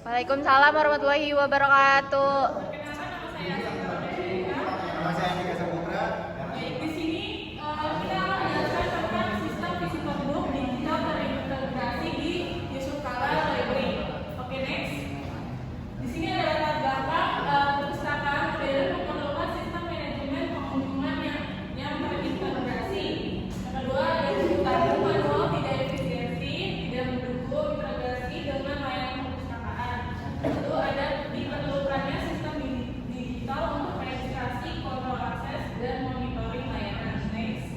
Waalaikumsalam warahmatullahi wabarakatuh. Nama saya Andika Saputra. Baik, di sini kita akan belajar tentang sistem visitor book digital terintegrasi di Yusuf Kala Library. Oke, next. Di sini ada latar belakang perpustakaan modern mengelola sistem manajemen pengunjungan yang terintegrasi. Yang kedua, ada kebutuhan manual tidak efisiensi, tidak mendukung integrasi dengan layanan perpustakaan. Yang kedua, ada diperlukannya sistem digital untuk verifikasi, kontrol akses, dan monitoring layanan. Next.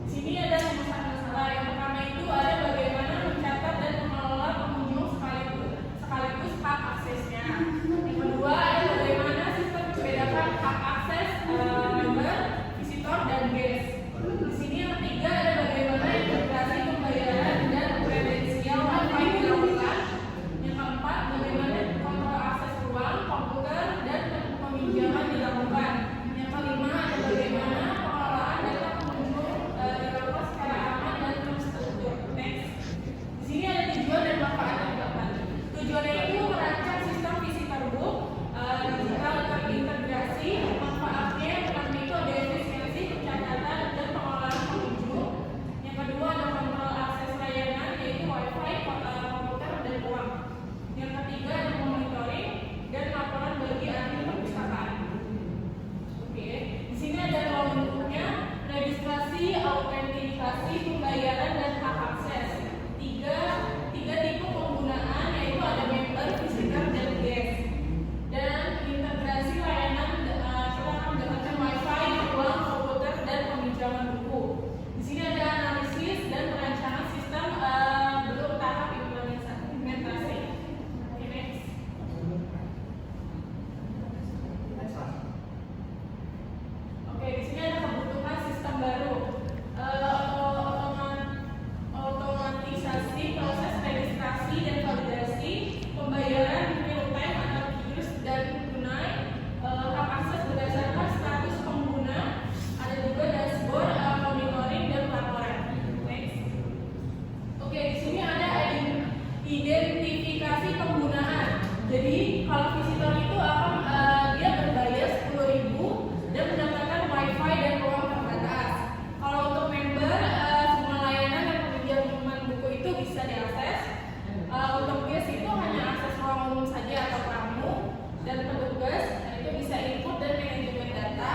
Di sini ada rumusan masalah. Yang pertama itu ada bagaimana mencatat dan mengelola pengunjung sekaligus hak aksesnya. Yang kedua ada bagaimana sistem membedakan hak akses member, visitor, dan guest. Di sini yang ketiga ada bagaimana integrasi pembayaran dan kredensial Wi-Fi dilakukan. Yang keempat bagaimana kontrol akses ruang, komputer, dan peminjaman dilakukan. Yang kelima ada bagaimana pengelolaan data pengunjung dilakukan secara aman dan terstruktur. Next. Di sini ada tujuan dan manfaat terdapat. Tujuannya itu merancang sistem visitor book digital terintegrasi. Manfaatnya yang pertama itu ada efisiensi pencatatan dan pengelolaan pengunjung. Yang kedua ada kontrol akses layanan yaitu Wi-Fi, komputer, dan ruang. Yang ketiga ada monitoring dan laporan bagi ahli perpustakaan. Oke, di sini ada dua bentuknya: registrasi, autentikasi, pembayaran, dan hak akses. Tiga tipe penggunaan yaitu ada member, visitor, dan guest. Dan integrasi layanan kita akan mendapatkan Wi-Fi, ruang, komputer, dan peminjaman buku. Di sini ada analisis dan perancangan sistem belum tahap implementasi. Oke, next. Oke, di sini ada kebutuhan sistem baru. Otomatisasi proses registrasi dan validasi, pembayaran real time atau QRIS dan tunai, hak akses berdasarkan status pengguna, ada juga dashboard, monitoring, dan laporan. Next. Oke, di sini ada identifikasi penggunaan. Jadi kalau visitor itu akan dia berbayar 10.000 dan mendapatkan Wi-Fi dan ruang terbatas. Kalau untuk member, semua layanan dan peminjaman buku itu bisa diakses. Untuk guest itu hanya akses ruang umum saja atau tamu, dan petugas itu bisa input dan manajemen data.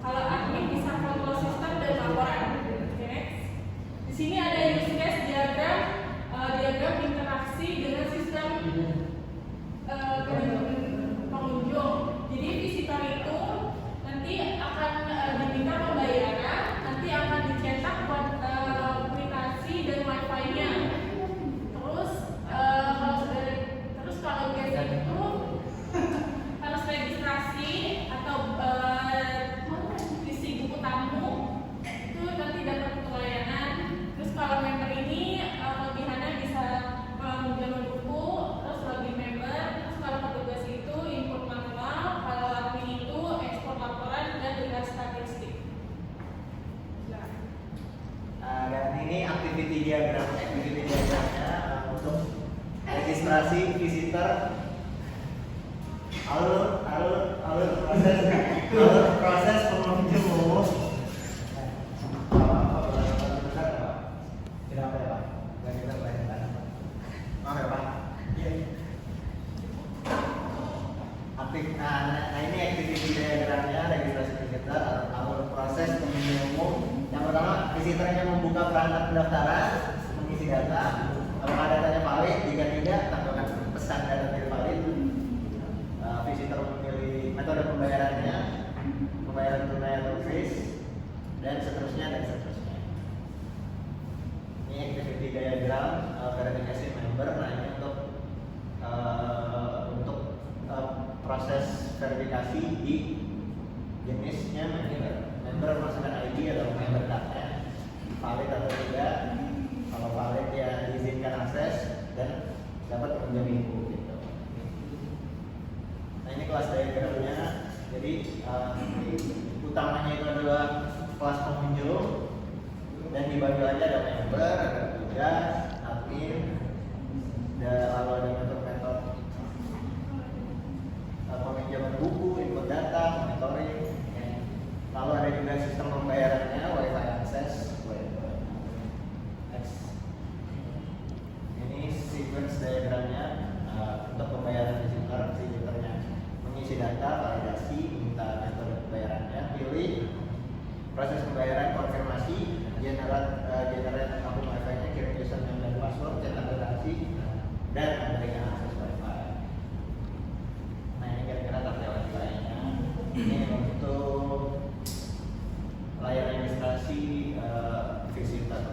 Kalau admin bisa kontrol sistem dan laporan. Oke, next. Di sini ada use case diagram interaksi dengan sistem pengunjung. Jadi visitor itu nanti akan diminta pembayaran, nanti akan dicetak buat aplikasi dan Wi-Fi-nya. Terus kalau guest itu harus registrasi atau isi buku tamu itu nanti dapat pelayanan. Terus kalau member ini kelebihannya bisa menjamin buku, terus lebih member. Terus kalau petugas itu input manual, kalau admin itu ekspor laporan dan lihat statistik. Dan ini activity diagramnya untuk registrasi visitor, alur proses pengunjung umum. Kenapa ya Pak? Kita bayangkan. Maaf ya Pak. Nah ini activity diagramnya registrasi visitor, alur proses pengunjung umum. Yang pertama, visitornya membuka perangkat pendaftaran, mengisi data. Apakah datanya valid? Jika tidak, tambahkan pesan data tidak valid. Visitor memilih metode pembayarannya, pembayaran tunai atau kris, dan seterusnya. Ini activity diagram verifikasi member. Nah ini untuk proses verifikasi di jenisnya member memasukkan ID atau member card-nya valid atau tidak. Kalau valid ya diizinkan akses dan dapat menjamin buku gitu. Nah ini kelas diagramnya. Jadi utamanya itu adalah kelas pengunjung dan dibagi lagi ada member, ada tugas, admin, dan lalu ada metode data, validasi, minta metode pembayarannya, pilih proses pembayaran, konfirmasi, generate akun wifi-nya, kirim username dan password, cetak garansi, dan memberikan akses wifi. Nah ini kira-kira tafsir wifi-nya. Ini untuk layar registrasi visitor.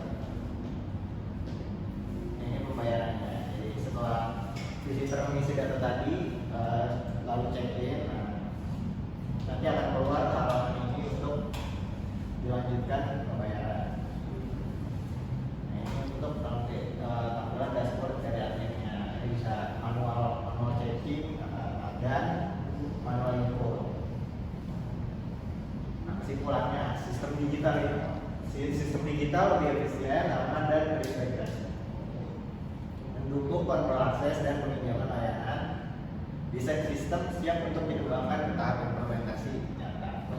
Ini pembayarannya. Jadi setelah visitor mengisi data tadi, lalu check-in, nanti akan keluar halaman ini untuk dilanjutkan pembayaran. Nah, ini untuk tampilan dashboard dari adminnya. Ini bisa manual checking dan manual input. Nah, kesimpulannya sistem digital lebih efisien, aman dan berintegrasi, mendukung kontrol akses dan peninjauan layanan. Desain sistem siap untuk dikembangkan ke tahap implementasi nyata.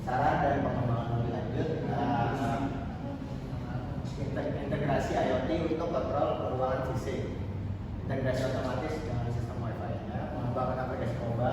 Saran dan pengembangan lebih lanjut, integrasi IoT untuk kontrol ruangan fisik, integrasi otomatis dengan sistem Wi-Fi-nya, mengembangkan aplikasi mobile